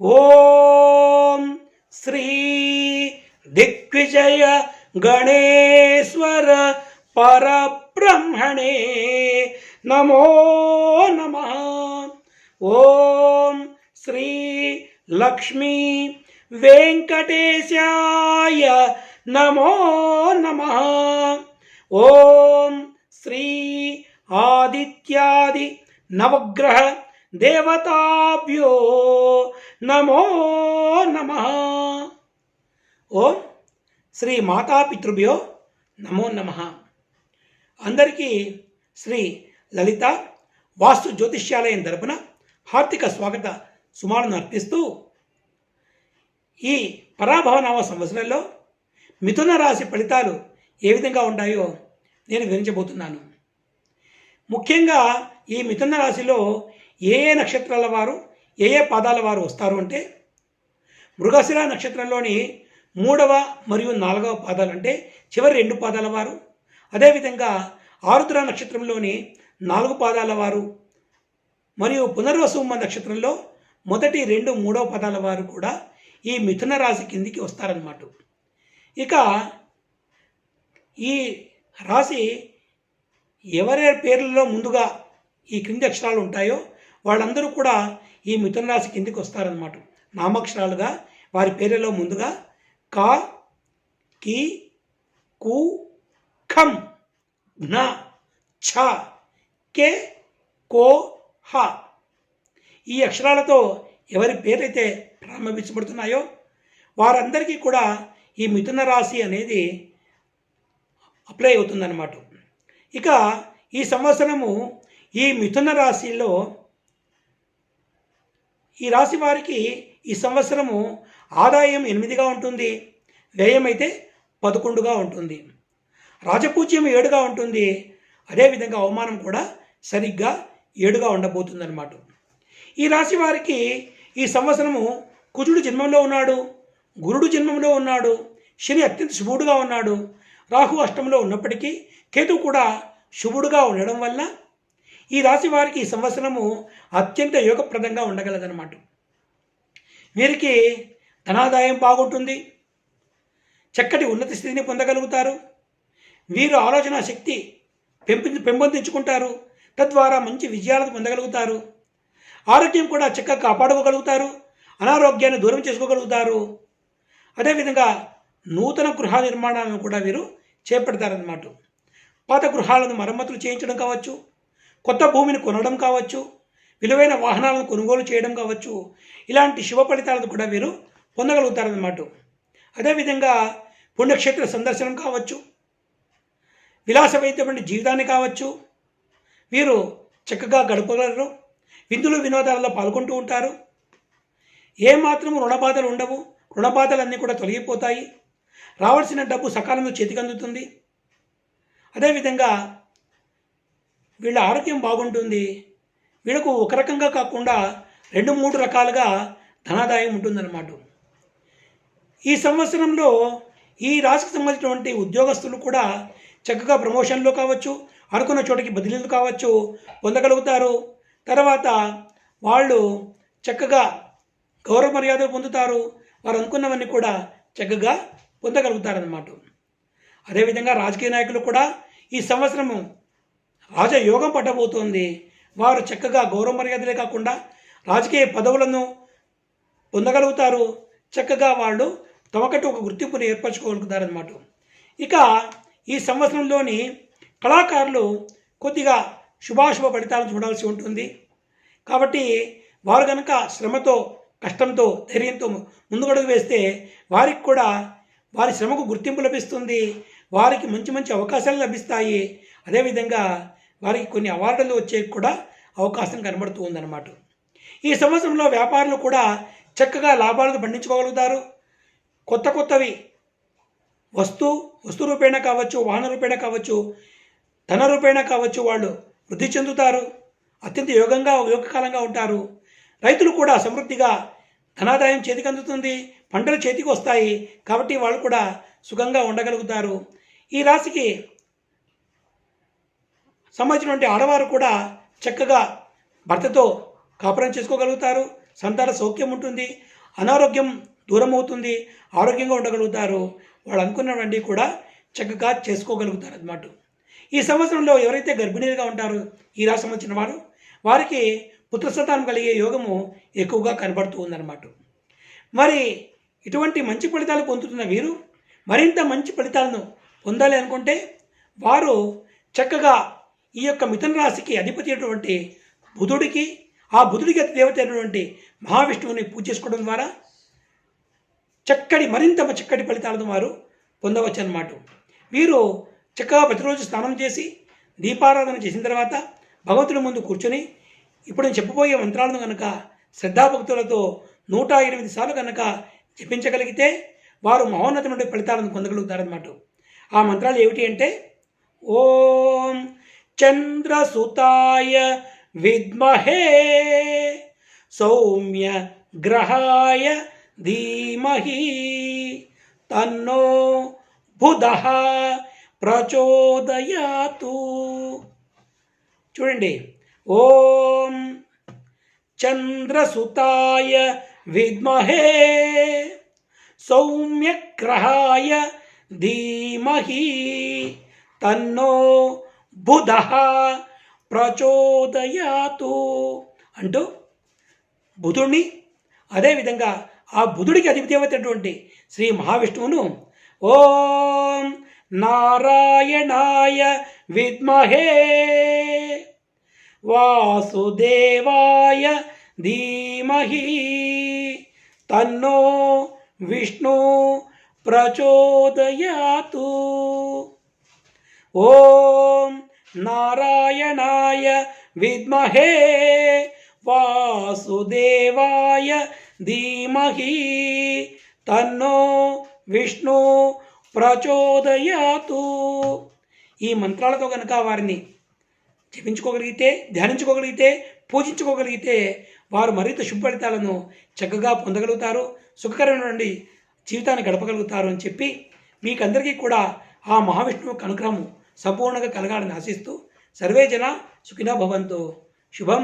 ఓం శ్రీ దిగ్విజయ గణేశ్వర పరబ్రహ్మణే నమో నమః. ఓం శ్రీ లక్ష్మీ వెంకటేశాయ నమో నమః. ఓం శ్రీ ఆదిత్యాది నవగ్రహ దేవతాభ్యో నమో నమః. ఓం శ్రీ మాతాపితృభ్యో నమో నమః. అందరికీ శ్రీ లలిత వాస్తు జ్యోతిష్యాలయం తరపున హార్దిక స్వాగత సుమాలను అర్పిస్తూ ఈ పరాభవనామ సంవత్సరంలో మిథున రాశి ఫలితాలు ఏ విధంగా ఉంటాయో నేను వివరించబోతున్నాను. ముఖ్యంగా ఈ మిథున రాశిలో ఏ ఏ నక్షత్రాల వారు ఏ ఏ పాదాల వారు వస్తారు అంటే మృగశిర నక్షత్రంలోని 3వ మరియు 4వ పాదాలు అంటే చివరి 2 పాదాల వారు, అదేవిధంగా ఆరుద్ర నక్షత్రంలోని 4 పాదాల వారు మరియు పునర్వసు నక్షత్రంలో మొదటి 2, 3వ పాదాల వారు కూడా ఈ మిథున రాశి కిందికి వస్తారన్నమాట. ఇక ఈ రాశి ఎవరి పేర్లలో ముందుగా ఈ క్రింది అక్షరాలు ఉంటాయో వాళ్ళందరూ కూడా ఈ మిథున రాశి కిందికి వస్తారన్నమాట. నామక్షరాలుగా వారి పేర్లలో ముందుగా క, కి, కు, ఖం, జ్ఞ, ఛ, కే, కో, హ ఈ అక్షరాలతో ఎవరి పేరైతే ప్రారంభించబడుతున్నాయో వారందరికీ కూడా ఈ మిథున రాశి అనేది అప్లై అవుతుందన్నమాట. ఇక ఈ సంవత్సరము ఈ మిథున రాశిలో ఈ రాశి వారికి ఈ సంవత్సరము ఆదాయం 8గా ఉంటుంది, వ్యయం అయితే 11గా ఉంటుంది, రాజపూజ్యం 7గా ఉంటుంది, అదేవిధంగా అవమానం కూడా సరిగ్గా 7గా ఉండబోతుందన్నమాట. ఈ రాశి వారికి ఈ సంవత్సరము కుజుడు జన్మంలో ఉన్నాడు, గురుడు జన్మంలో ఉన్నాడు, శని అత్యంత శుభుడుగా ఉన్నాడు, రాహు అష్టంలో ఉన్నప్పటికీ కేతు కూడా శుభుడుగా ఉండడం వల్ల ఈ రాశి వారికి ఈ సంవత్సరము అత్యంత యోగప్రదంగా ఉండగలదన్నమాట. వీరికి ధనాదాయం బాగుంటుంది, చక్కటి ఉన్నత స్థితిని పొందగలుగుతారు, వీరు ఆలోచన శక్తి పెంపొందించుకుంటారు, తద్వారా మంచి విజయాలను పొందగలుగుతారు, ఆరోగ్యం కూడా చక్కగా కాపాడుకోగలుగుతారు, అనారోగ్యాన్ని దూరం చేసుకోగలుగుతారు, అదేవిధంగా నూతన గృహ నిర్మాణాలను కూడా వీరు చేపడతారన్నమాట. పాత గృహాలను మరమ్మతులు చేయించడం కావచ్చు, కొత్త భూమిని కొనడం కావచ్చు, విలువైన వాహనాలను కొనుగోలు చేయడం కావచ్చు, ఇలాంటి శుభ ఫలితాలను కూడా వీరు పొందగలుగుతారన్నమాట. అదేవిధంగా పుణ్యక్షేత్ర సందర్శనం కావచ్చు, విలాసమైనటువంటి జీవితాన్ని కావచ్చు వీరు చక్కగా గడపగలరు, విందులు వినోదాలలో పాల్గొంటూ ఉంటారు, ఏమాత్రము రుణబాధలు ఉండవు, రుణబాధలన్నీ కూడా తొలగిపోతాయి, రావాల్సిన డబ్బు సకాలంలో చేతికి అందుతుంది, అదేవిధంగా వీళ్ళ ఆరోగ్యం బాగుంటుంది, వీళ్ళకు ఒక రకంగా కాకుండా 2-3 రకాలుగా ధనాదాయం ఉంటుందన్నమాట. ఈ సంవత్సరంలో ఈ రాశికి సంబంధించినటువంటి ఉద్యోగస్తులు కూడా చక్కగా ప్రమోషన్లు కావచ్చు, అనుకున్న చోటికి బదిలీలు కావచ్చు పొందగలుగుతారు, తర్వాత వాళ్ళు చక్కగా గౌరవ మర్యాదలు పొందుతారు, వారు అనుకున్నవన్నీ కూడా చక్కగా పొందగలుగుతారన్నమాట. అదేవిధంగా రాజకీయ నాయకులు కూడా ఈ సంవత్సరము రాజయోగం పట్టబోతోంది, వారు చక్కగా గౌరవ మర్యాదలే కాకుండా రాజకీయ పదవులను పొందగలుగుతారు, చక్కగా వాళ్ళు తమకంటూ ఒక గుర్తింపుని ఏర్పరచుకోగలుగుతారన్నమాట. ఇక ఈ సంవత్సరంలోని కళాకారులు కొద్దిగా శుభాశుభ ఫలితాలను చూడాల్సి ఉంటుంది, కాబట్టి వారు కనుక శ్రమతో కష్టంతో ధైర్యంతో ముందుగడుగు వేస్తే వారికి కూడా వారి శ్రమకు గుర్తింపు లభిస్తుంది, వారికి మంచి మంచి అవకాశాలు లభిస్తాయి, అదేవిధంగా వారికి కొన్ని అవార్డులు వచ్చే కూడా అవకాశం కనబడుతూ ఉందన్నమాట. ఈ సంవత్సరంలో వ్యాపారులు కూడా చక్కగా లాభాలను పండించుకోగలుగుతారు, కొత్త కొత్తవి వస్తు రూపేణ కావచ్చు, వాహన రూపేణ కావచ్చు, ధన రూపేణ కావచ్చు వాళ్ళు వృద్ధి చెందుతారు, అత్యంత యోగకాలంగా ఉంటారు. రైతులు కూడా సమృద్ధిగా ధనాదాయం చేతికి అందుతుంది, పంటలు చేతికి వస్తాయి, కాబట్టి వాళ్ళు కూడా సుఖంగా ఉండగలుగుతారు. ఈ రాశికి సంబంధించినటువంటి ఆడవారు కూడా చక్కగా భర్తతో కాపురం చేసుకోగలుగుతారు, సంతాన సౌఖ్యం ఉంటుంది, అనారోగ్యం దూరం అవుతుంది, ఆరోగ్యంగా ఉండగలుగుతారు. వాళ్ళు అనుకున్నవన్నీ కూడా చక్కగా చేసుకోగలుగుతారు అన్నమాట. ఈ సంవత్సరంలో ఎవరైతే గర్భిణీలుగా ఉంటారో ఈ రాశి సంబంధించిన వారు, వారికి పుత్ర సంతానం కలిగే యోగము ఎక్కువగా కనబడుతూ ఉందన్నమాట. మరి ఇటువంటి మంచి ఫలితాలు పొందుతున్న వీరు మరింత మంచి ఫలితాలను పొందాలి అనుకుంటే వారు చక్కగా ఈ యొక్క మిథున రాశికి అధిపతి అయినటువంటి బుధుడికి, ఆ బుధుడికి అతి దేవత అయినటువంటి మహావిష్ణువుని పూజ చేసుకోవడం ద్వారా మరింత చక్కటి ఫలితాలను వారు పొందవచ్చు అన్నమాట. వీరు చక్కగా ప్రతిరోజు స్నానం చేసి దీపారాధన చేసిన తర్వాత భగవంతుడి ముందు కూర్చొని ఇప్పుడు నేను చెప్పబోయే మంత్రాలను కనుక శ్రద్ధాభక్తులతో 108 సార్లు కనుక జపించగలిగితే వారు మహోన్నతమైన ఫలితాలను పొందగలుగుతారన్నమాట. ఆ మంత్రాలు ఏమిటి అంటే, ఓం చంద్రసుతాయ విద్మహే సౌమ్య గ్రహాయ ధీమహి తన్నో బుధః ప్రచోదయాతు. చూడండి, ఓం చంద్రసుతాయ విద్మహే సౌమ్యగ్రహాయ ధీమహి తన్నో బుధః ప్రచోదయాతు అంటూ బుధుడిని, అదేవిధంగా ఆ బుధుడికి అధిపతివైనటువంటి శ్రీ మహావిష్ణువును ఓం నారాయణాయ విద్మహే వాసుదేవాయ ధీమహి తన్నో విష్ణు ప్రచోదయాతు. ఓం నారాయణాయ విద్మహే వాసుదేవాయ ధీమహి తన్నో విష్ణు ప్రచోదయాతు. ఈ మంత్రాలతో కనుక వారిని జపించుకోగలిగితే, ధ్యానించుకోగలిగితే, పూజించుకోగలిగితే వారు మరింత శుభ ఫలితాలను చక్కగా పొందగలుగుతారు, సుఖకరమైన జీవితాన్ని గడపగలుగుతారు అని చెప్పి మీకందరికీ కూడా ఆ మహావిష్ణువు అనుగ్రహం సంపూర్ణంగా కలగాలని ఆశిస్తూ సర్వే జన సుఖినో భవంతు. శుభం.